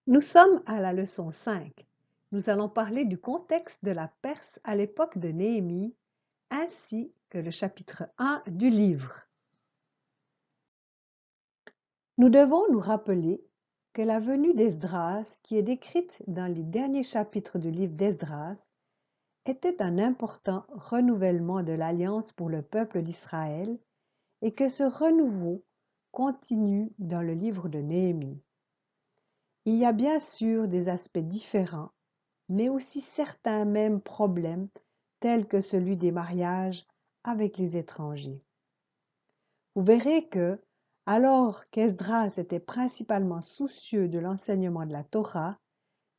Nous sommes à la leçon 5. Nous allons parler du contexte de la Perse à l'époque de Néhémie, ainsi que le chapitre 1 du livre. Nous devons nous rappeler que la venue d'Esdras, qui est décrite dans les derniers chapitres du livre d'Esdras, était un important renouvellement de l'alliance pour le peuple d'Israël et que ce renouveau continue dans le livre de Néhémie. Il y a bien sûr des aspects différents, mais aussi certains mêmes problèmes tels que celui des mariages avec les étrangers. Vous verrez que, alors qu'Esdras était principalement soucieux de l'enseignement de la Torah,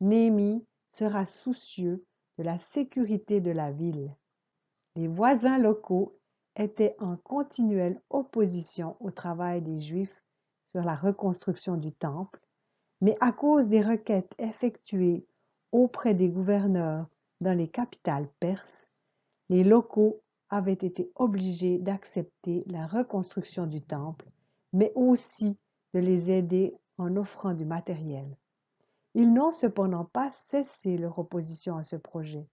Néhémie sera soucieux de la sécurité de la ville. Les voisins locaux étaient en continuelle opposition au travail des Juifs sur la reconstruction du temple, mais à cause des requêtes effectuées auprès des gouverneurs dans les capitales perses, les locaux avaient été obligés d'accepter la reconstruction du temple, mais aussi de les aider en offrant du matériel. Ils n'ont cependant pas cessé leur opposition à ce projet.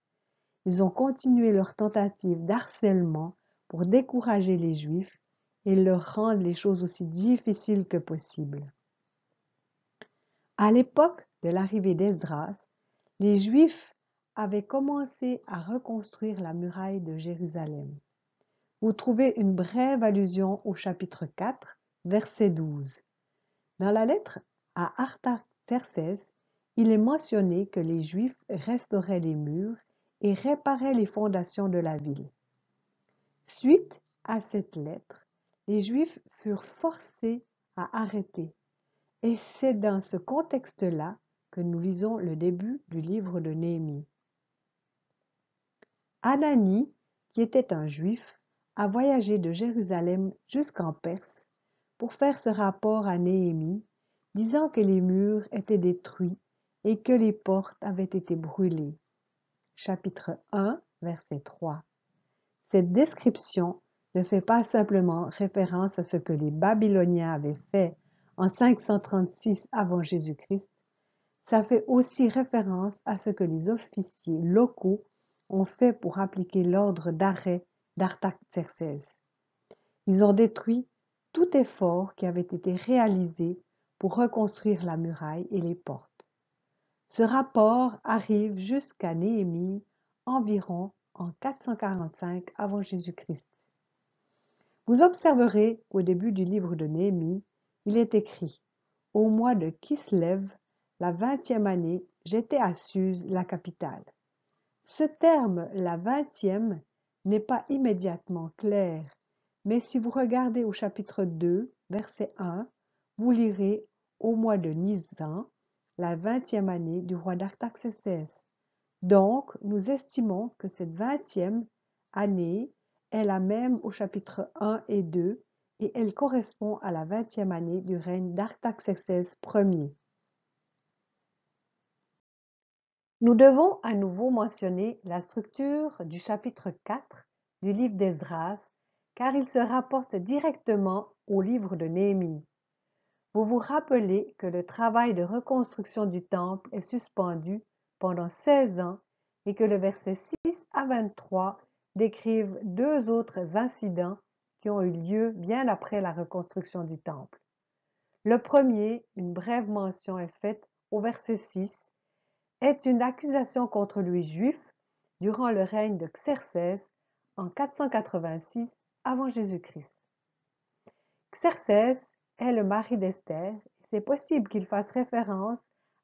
Ils ont continué leur tentative d'harcèlement pour décourager les Juifs et leur rendre les choses aussi difficiles que possible. À l'époque de l'arrivée d'Esdras, les Juifs avaient commencé à reconstruire la muraille de Jérusalem. Vous trouvez une brève allusion au chapitre 4, verset 12. Dans la lettre à Artaxerxès, il est mentionné que les Juifs restauraient les murs et réparaient les fondations de la ville. Suite à cette lettre, les Juifs furent forcés à arrêter. Et c'est dans ce contexte-là que nous lisons le début du livre de Néhémie. Anani, qui était un Juif, a voyagé de Jérusalem jusqu'en Perse pour faire ce rapport à Néhémie, disant que les murs étaient détruits et que les portes avaient été brûlées. Chapitre 1, verset 3. Cette description ne fait pas simplement référence à ce que les Babyloniens avaient fait en 536 avant Jésus-Christ, ça fait aussi référence à ce que les officiers locaux ont fait pour appliquer l'ordre d'arrêt d'Artaxerxès. Ils ont détruit tout effort qui avait été réalisé pour reconstruire la muraille et les portes. Ce rapport arrive jusqu'à Néhémie environ en 445 avant Jésus-Christ. Vous observerez qu'au début du livre de Néhémie, il est écrit « Au mois de Kislev, la 20e année, j'étais à Suse, la capitale. » Ce terme « la 20e » n'est pas immédiatement clair, mais si vous regardez au chapitre 2, verset 1, vous lirez « Au mois de Nisan, la 20e année du roi d'Artaxerxès. » Donc, nous estimons que cette 20e année est la même au chapitre 1 et 2 et elle correspond à la 20e année du règne d'Artaxerxès Ier. Nous devons à nouveau mentionner la structure du chapitre 4 du livre d'Esdras, car il se rapporte directement au livre de Néhémie. Vous vous rappelez que le travail de reconstruction du temple est suspendu pendant 16 ans et que le verset 6 à 23 décrivent deux autres incidents qui ont eu lieu bien après la reconstruction du temple. Le premier, une brève mention est faite au verset 6, est une accusation contre les Juifs durant le règne de Xerxès en 486 avant Jésus-Christ. Xerxès est le mari d'Esther, et c'est possible qu'il fasse référence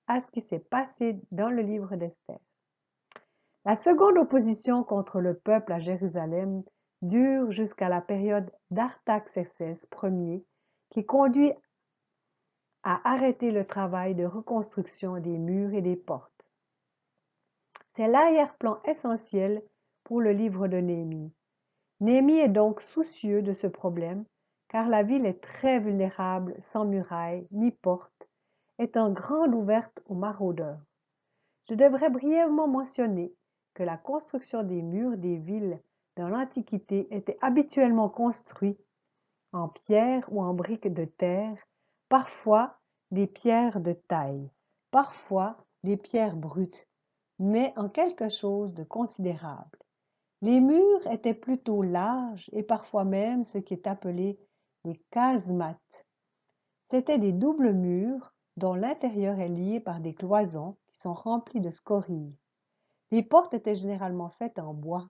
à ce qui s'est passé dans le livre d'Esther. La seconde opposition contre le peuple à Jérusalem dure jusqu'à la période d'Artaxerxès Ier, qui conduit à arrêter le travail de reconstruction des murs et des portes. C'est l'arrière-plan essentiel pour le livre de Néhémie. Néhémie est donc soucieux de ce problème, car la ville est très vulnérable, sans murailles ni portes, étant grande ouverte aux maraudeurs. Je devrais brièvement mentionner que la construction des murs des villes dans l'Antiquité était habituellement construite en pierre ou en briques de terre, parfois des pierres de taille. parfois des pierres brutes, mais en quelque chose de considérable. Les murs étaient plutôt larges et parfois même ce qui est appelé des casemates. C'étaient des doubles murs dont l'intérieur est lié par des cloisons qui sont remplies de scories. Les portes étaient généralement faites en bois.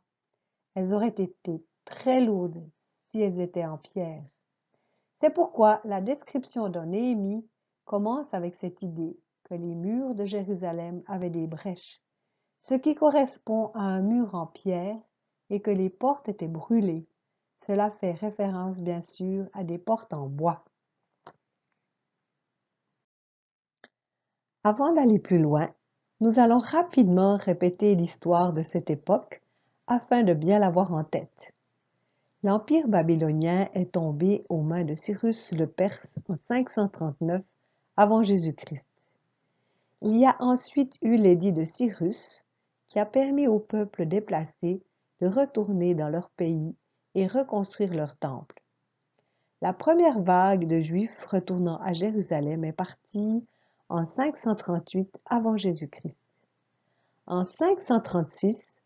Elles auraient été très lourdes si elles étaient en pierre. C'est pourquoi la description de Néhémie commence avec cette idée que les murs de Jérusalem avaient des brèches, ce qui correspond à un mur en pierre, et que les portes étaient brûlées. Cela fait référence bien sûr à des portes en bois. Avant d'aller plus loin, nous allons rapidement répéter l'histoire de cette époque afin de bien l'avoir en tête. L'Empire babylonien est tombé aux mains de Cyrus le Perse en 539 avant Jésus-Christ. Il y a ensuite eu l'édit de Cyrus qui a permis aux peuples déplacés de retourner dans leur pays et reconstruire leur temple. La première vague de Juifs retournant à Jérusalem est partie en 538 avant Jésus-Christ. En 536,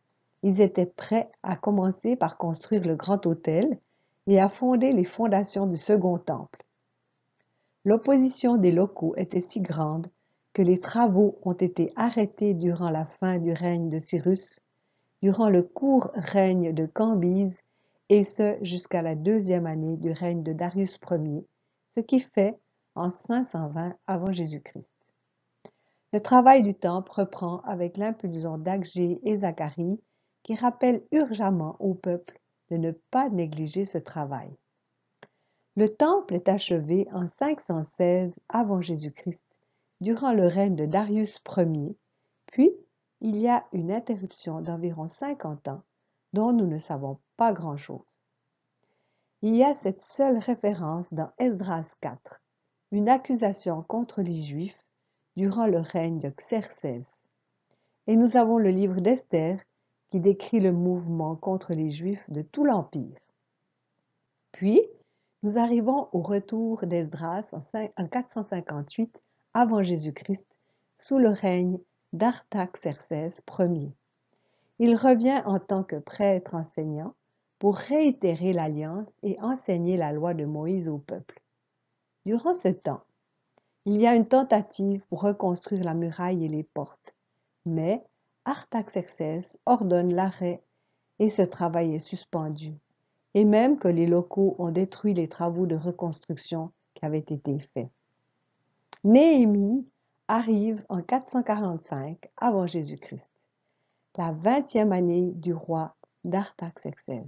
ils étaient prêts à commencer par construire le grand autel et à fonder les fondations du second temple. L'opposition des locaux était si grande que les travaux ont été arrêtés durant la fin du règne de Cyrus, durant le court règne de Cambyse, et ce jusqu'à la deuxième année du règne de Darius Ier, ce qui fait en 520 avant Jésus-Christ. Le travail du temple reprend avec l'impulsion d'Agé et Zacharie qui rappellent urgemment au peuple de ne pas négliger ce travail. Le temple est achevé en 516 avant Jésus-Christ, durant le règne de Darius Ier, puis il y a une interruption d'environ 50 ans dont nous ne savons pas grand-chose. Il y a cette seule référence dans Esdras 4, une accusation contre les Juifs durant le règne de Xerxès. Et nous avons le livre d'Esther qui décrit le mouvement contre les Juifs de tout l'Empire. Puis, nous arrivons au retour d'Esdras en 458 avant Jésus-Christ, sous le règne d'Artaxerxès Ier. Il revient en tant que prêtre enseignant pour réitérer l'alliance et enseigner la loi de Moïse au peuple. Durant ce temps, il y a une tentative pour reconstruire la muraille et les portes, mais Artaxerxès ordonne l'arrêt et ce travail est suspendu, et même que les locaux ont détruit les travaux de reconstruction qui avaient été faits. Néhémie arrive en 445 avant Jésus-Christ, la 20e année du roi d'Artaxerxès.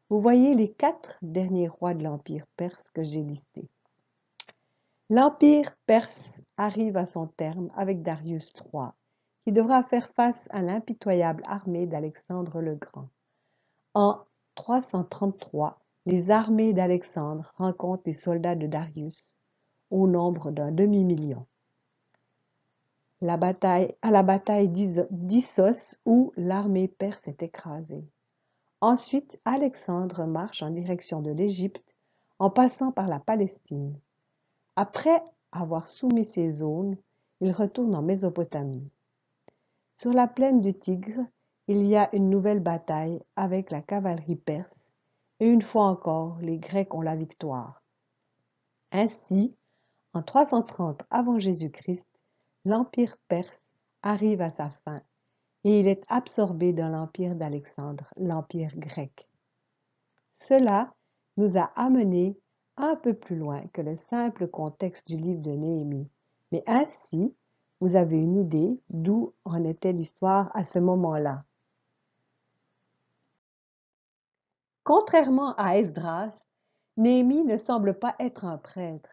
Vous voyez les 4 derniers rois de l'Empire perse que j'ai listés. L'Empire perse arrive à son terme avec Darius III, qui devra faire face à l'impitoyable armée d'Alexandre le Grand. En 333, les armées d'Alexandre rencontrent les soldats de Darius, au nombre d'un demi-million. À la bataille d'Issos où l'armée perse est écrasée. Ensuite, Alexandre marche en direction de l'Égypte en passant par la Palestine. Après avoir soumis ces zones, il retourne en Mésopotamie. Sur la plaine du Tigre, il y a une nouvelle bataille avec la cavalerie perse et une fois encore, les Grecs ont la victoire. Ainsi, en 330 avant Jésus-Christ, l'Empire perse arrive à sa fin et il est absorbé dans l'Empire d'Alexandre, l'Empire grec. Cela nous a amenés un peu plus loin que le simple contexte du livre de Néhémie, mais ainsi, vous avez une idée d'où en était l'histoire à ce moment-là. Contrairement à Esdras, Néhémie ne semble pas être un prêtre,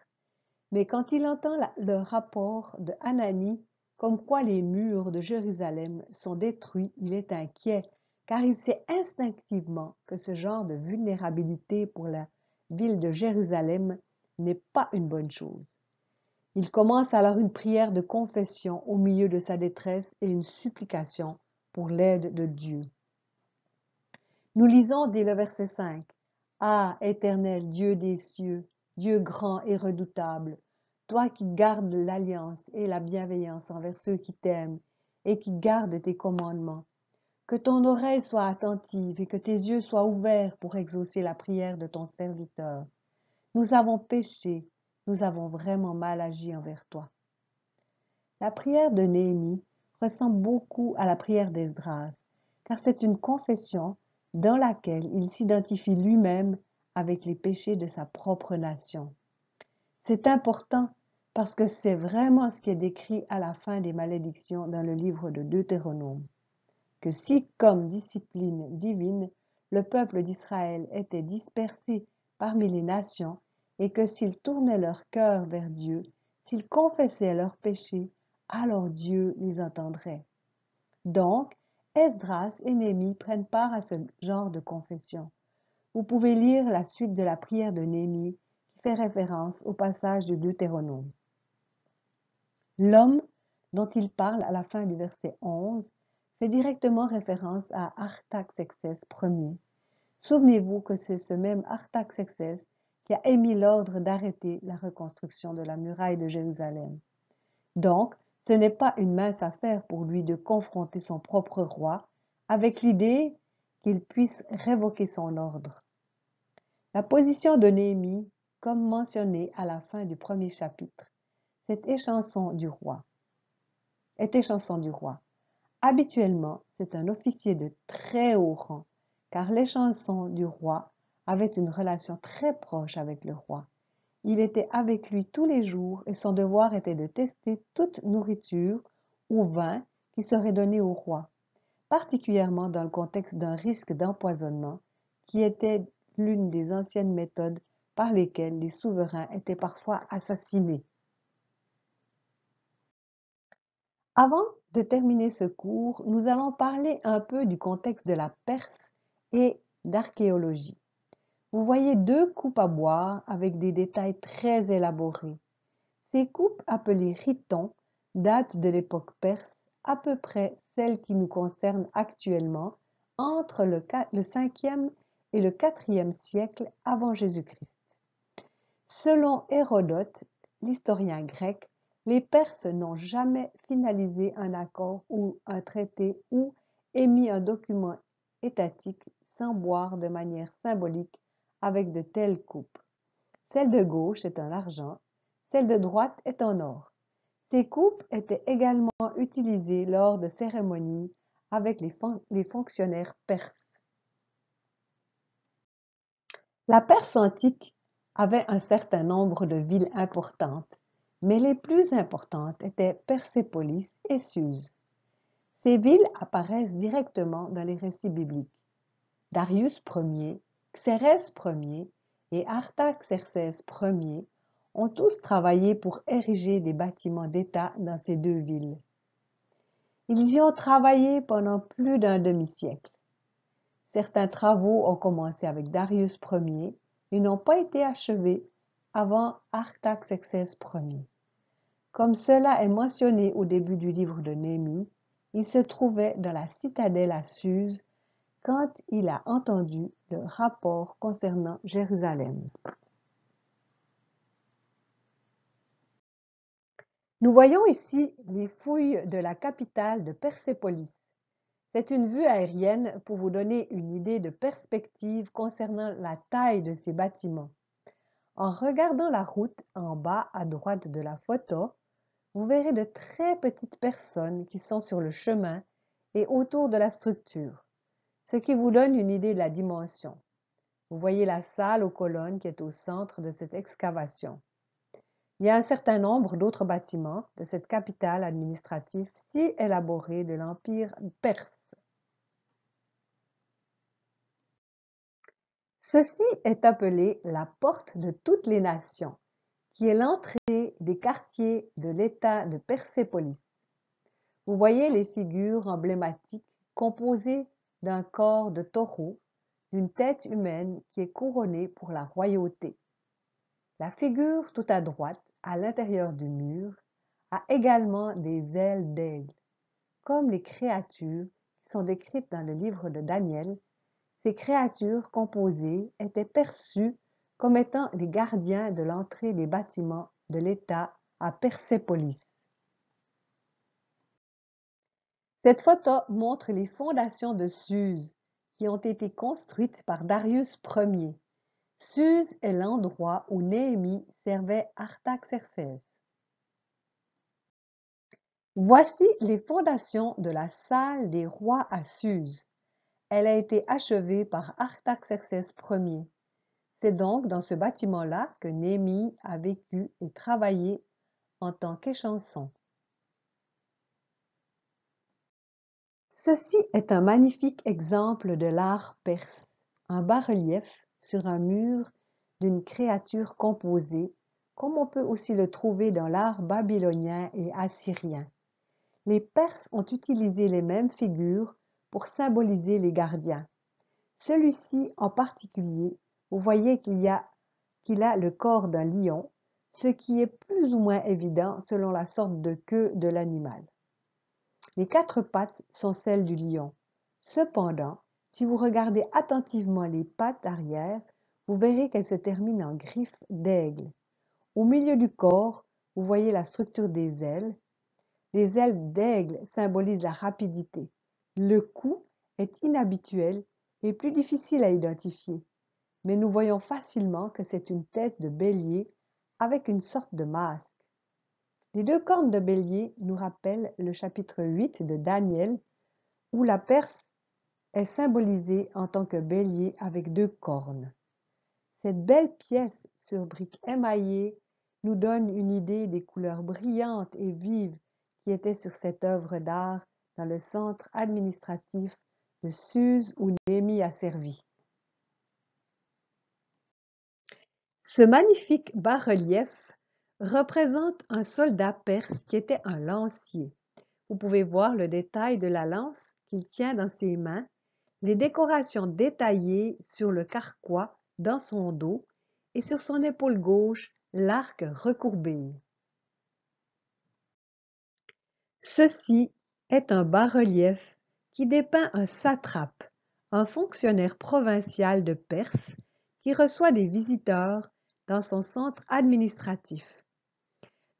mais quand il entend le rapport de Hanani comme quoi les murs de Jérusalem sont détruits, il est inquiet, car il sait instinctivement que ce genre de vulnérabilité pour la ville de Jérusalem n'est pas une bonne chose. Il commence alors une prière de confession au milieu de sa détresse et une supplication pour l'aide de Dieu. Nous lisons dès le verset 5. « Ah, Éternel, Dieu des cieux, Dieu grand et redoutable, toi qui gardes l'alliance et la bienveillance envers ceux qui t'aiment et qui gardent tes commandements. Que ton oreille soit attentive et que tes yeux soient ouverts pour exaucer la prière de ton serviteur. Nous avons péché, nous avons vraiment mal agi envers toi. La prière de Néhémie ressemble beaucoup à la prière d'Esdras, car c'est une confession dans laquelle il s'identifie lui-même avec les péchés de sa propre nation. C'est important parce que c'est vraiment ce qui est décrit à la fin des malédictions dans le livre de Deutéronome, que si, comme discipline divine, le peuple d'Israël était dispersé parmi les nations et que s'ils tournaient leur cœur vers Dieu, s'ils confessaient leurs péchés, alors Dieu les entendrait. Donc, Esdras et Néhémie prennent part à ce genre de confession. Vous pouvez lire la suite de la prière de Néhémie qui fait référence au passage de Deutéronome. L'homme dont il parle à la fin du verset 11 fait directement référence à Artaxerxès Ier. Souvenez-vous que c'est ce même Artaxerxès qui a émis l'ordre d'arrêter la reconstruction de la muraille de Jérusalem. Donc, ce n'est pas une mince affaire pour lui de confronter son propre roi avec l'idée qu'il puisse révoquer son ordre. La position de Néhémie, comme mentionné à la fin du premier chapitre, est échanson du roi. Habituellement, c'est un officier de très haut rang, car l'échanson du roi avait une relation très proche avec le roi. Il était avec lui tous les jours et son devoir était de tester toute nourriture ou vin qui serait donné au roi, particulièrement dans le contexte d'un risque d'empoisonnement qui était l'une des anciennes méthodes par lesquelles les souverains étaient parfois assassinés. Avant de terminer ce cours, nous allons parler un peu du contexte de la Perse et d'archéologie. Vous voyez deux coupes à boire avec des détails très élaborés. Ces coupes appelées ritons datent de l'époque perse, à peu près celle qui nous concerne actuellement, entre le 5e et le 4e siècle avant Jésus-Christ. Selon Hérodote, l'historien grec, les Perses n'ont jamais finalisé un accord ou un traité ou émis un document étatique sans boire de manière symbolique avec de telles coupes. Celle de gauche est en argent, celle de droite est en or. Ces coupes étaient également utilisées lors de cérémonies avec les fonctionnaires perses. La Perse antique avait un certain nombre de villes importantes, mais les plus importantes étaient Persépolis et Suse. Ces villes apparaissent directement dans les récits bibliques. Darius Ier, Xérès Ier et Artaxerxès Ier ont tous travaillé pour ériger des bâtiments d'État dans ces deux villes. Ils y ont travaillé pendant plus d'un demi-siècle. Certains travaux ont commencé avec Darius Ier et n'ont pas été achevés avant Artaxerxès Ier. Comme cela est mentionné au début du livre de Néhémie, il se trouvait dans la citadelle à Suse quand il a entendu le rapport concernant Jérusalem. Nous voyons ici les fouilles de la capitale de Persépolis. C'est une vue aérienne pour vous donner une idée de perspective concernant la taille de ces bâtiments. En regardant la route en bas à droite de la photo, vous verrez de très petites personnes qui sont sur le chemin et autour de la structure, ce qui vous donne une idée de la dimension. Vous voyez la salle aux colonnes qui est au centre de cette excavation. Il y a un certain nombre d'autres bâtiments de cette capitale administrative si élaborée de l'Empire perse. Ceci est appelé la porte de toutes les nations, qui est l'entrée des quartiers de l'État de Persépolis. Vous voyez les figures emblématiques composées d'un corps de taureau, d'une tête humaine qui est couronnée pour la royauté. La figure tout à droite, à l'intérieur du mur, a également des ailes d'aigle. Comme les créatures qui sont décrites dans le livre de Daniel, ces créatures composées étaient perçues comme étant les gardiens de l'entrée des bâtiments de l'État à Persépolis. Cette photo montre les fondations de Suse qui ont été construites par Darius Ier. Suse est l'endroit où Néhémie servait Artaxerxès. Voici les fondations de la salle des rois à Suse. Elle a été achevée par Artaxerxès Ier. C'est donc dans ce bâtiment-là que Néhémie a vécu et travaillé en tant qu'échanson. Ceci est un magnifique exemple de l'art perse, un bas-relief sur un mur d'une créature composée, comme on peut aussi le trouver dans l'art babylonien et assyrien. Les Perses ont utilisé les mêmes figures pour symboliser les gardiens. Celui-ci en particulier, vous voyez qu'il a le corps d'un lion, ce qui est plus ou moins évident selon la sorte de queue de l'animal. Les 4 pattes sont celles du lion. Cependant, si vous regardez attentivement les pattes arrière, vous verrez qu'elles se terminent en griffes d'aigle. Au milieu du corps, vous voyez la structure des ailes. Les ailes d'aigle symbolisent la rapidité. Le cou est inhabituel et plus difficile à identifier, mais nous voyons facilement que c'est une tête de bélier avec une sorte de masque. Les 2 cornes de bélier nous rappellent le chapitre 8 de Daniel, où la Perse est symbolisée en tant que bélier avec 2 cornes. Cette belle pièce sur briques émaillées nous donne une idée des couleurs brillantes et vives qui étaient sur cette œuvre d'art dans le centre administratif de Suse où Néhémie a servi. Ce magnifique bas-relief représente un soldat perse qui était un lancier. Vous pouvez voir le détail de la lance qu'il tient dans ses mains, les décorations détaillées sur le carquois dans son dos et sur son épaule gauche, l'arc recourbé. Ceci est un bas-relief qui dépeint un satrape, un fonctionnaire provincial de Perse qui reçoit des visiteurs dans son centre administratif.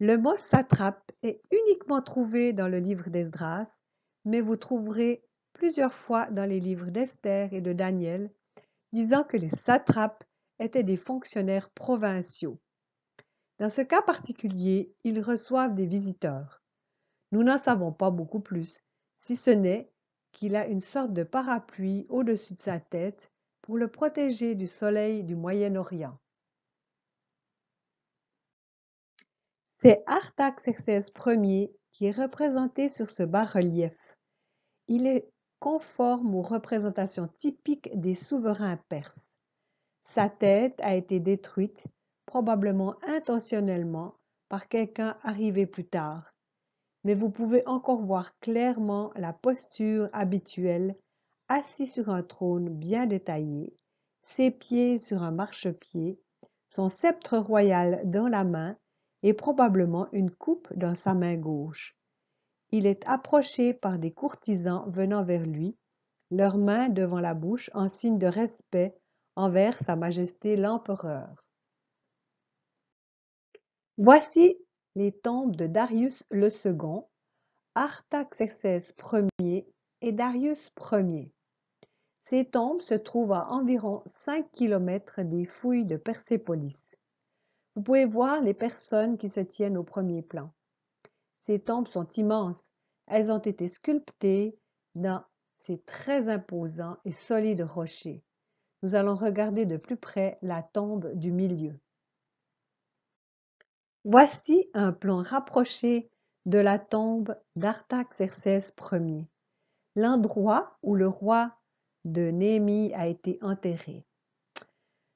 Le mot satrape est uniquement trouvé dans le livre d'Esdras, mais vous trouverez plusieurs fois dans les livres d'Esther et de Daniel, disant que les satrapes étaient des fonctionnaires provinciaux. Dans ce cas particulier, ils reçoivent des visiteurs. Nous n'en savons pas beaucoup plus, si ce n'est qu'il a une sorte de parapluie au-dessus de sa tête pour le protéger du soleil du Moyen-Orient. C'est Artaxerxès Ier qui est représenté sur ce bas-relief. Il est conforme aux représentations typiques des souverains perses. Sa tête a été détruite, probablement intentionnellement, par quelqu'un arrivé plus tard. Mais vous pouvez encore voir clairement la posture habituelle, assis sur un trône bien détaillé, ses pieds sur un marchepied, son sceptre royal dans la main et probablement une coupe dans sa main gauche. Il est approché par des courtisans venant vers lui, leurs mains devant la bouche en signe de respect envers Sa Majesté l'Empereur. Voici les tombes de Darius le Second, Artaxerxès Ier et Darius Ier. Ces tombes se trouvent à environ 5 km des fouilles de Persépolis. Vous pouvez voir les personnes qui se tiennent au premier plan. Ces tombes sont immenses. Elles ont été sculptées dans ces très imposants et solides rochers. Nous allons regarder de plus près la tombe du milieu. Voici un plan rapproché de la tombe d'Artaxerxès Ier, l'endroit où le roi de Néhémie a été enterré.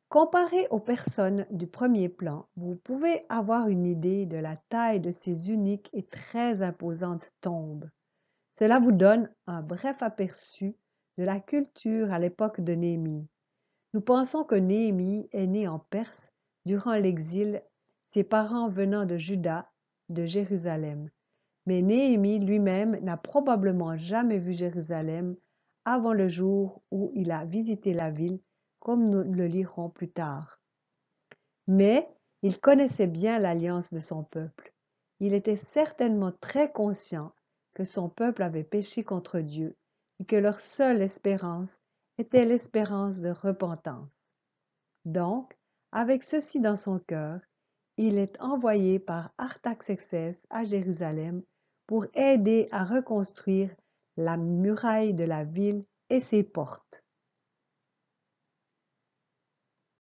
Comparé aux personnes du premier plan, vous pouvez avoir une idée de la taille de ces uniques et très imposantes tombes. Cela vous donne un bref aperçu de la culture à l'époque de Néhémie. Nous pensons que Néhémie est né en Perse durant l'exil, ses parents venant de Juda, de Jérusalem. Mais Néhémie lui-même n'a probablement jamais vu Jérusalem avant le jour où il a visité la ville, comme nous le lirons plus tard. Mais Il connaissait bien l'alliance de son peuple. Il était certainement très conscient que son peuple avait péché contre Dieu et que leur seule espérance était l'espérance de repentance. Donc, avec ceci dans son cœur, il est envoyé par Artaxerxès à Jérusalem pour aider à reconstruire la muraille de la ville et ses portes.